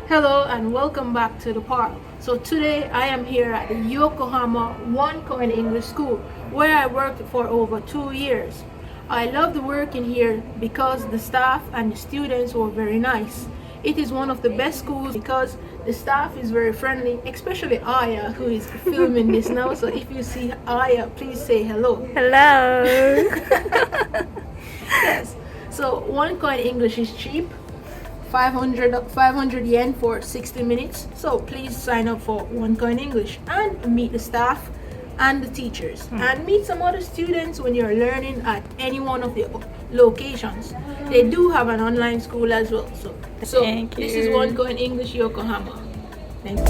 Hello and welcome back to the park. So today I am here at the Yokohama One Coin English School where I worked for over 2 years. I loved working here because the staff and the students were very nice. It is one of the best schools because the staff is very friendly, especially Aya who is filming this now. So if you see Aya, please say hello. Hello. Yes. So One Coin English is cheap. 500 yen for 60 minutes. So please sign up for One Coin English and meet the staff and the teachers and meet some other students when you're learning at any one of the locations. They do have an online school as well. So Thank this you. is One Coin English Yokohama. Thank you.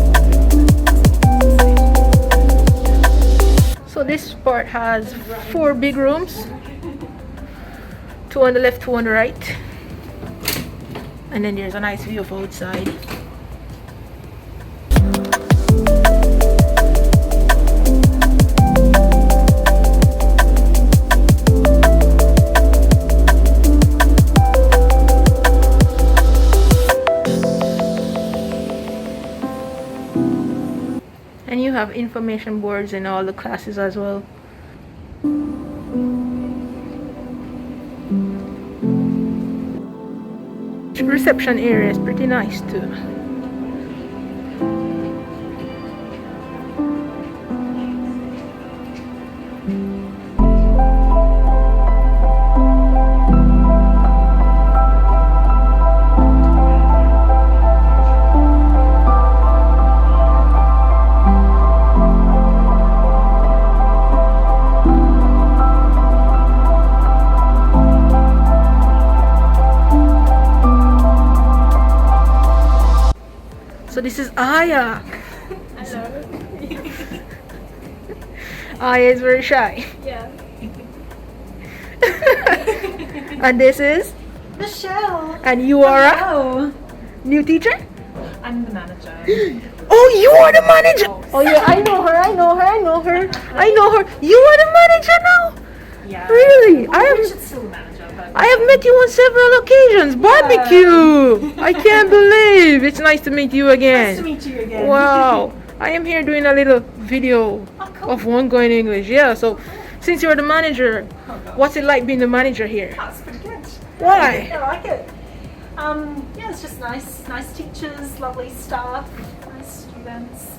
So this part has 4 big rooms. 2 on the left, 2 on the right. And then there's a nice view of outside. And you have information boards in all the classes as well. Reception area is pretty nice too. So this is Aya. Hello. Aya is very shy. Yeah. And this is? Michelle. And you are a Hello. new teacher? I'm the manager. Oh, you are the manager! Oh yeah, I know her. I know her. You are the manager now? Yeah. Really? Well, Richard's still the manager, but I have met you on several occasions. Barbecue! I can't believe it's nice to meet you again. nice to meet you again. Wow. I am here doing a little video Oh, cool. of One Coin English. Yeah, so since you're the manager, what's it like being the manager here? That's pretty good. Why? I like it. Yeah, it's just nice teachers, lovely staff, nice students.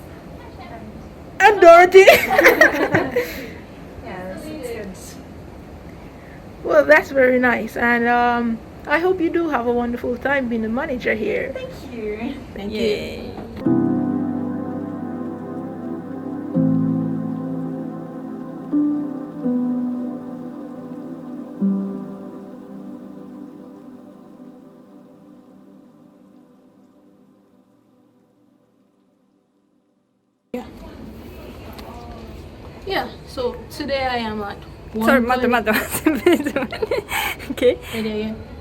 And Dorothy. Yeah, it's good. Well, that's very nice. And I hope you do have a wonderful time being the manager here. Thank you. Thank you. Yeah, so today I am at Sorry, One Coin- mother. Okay. Say that again.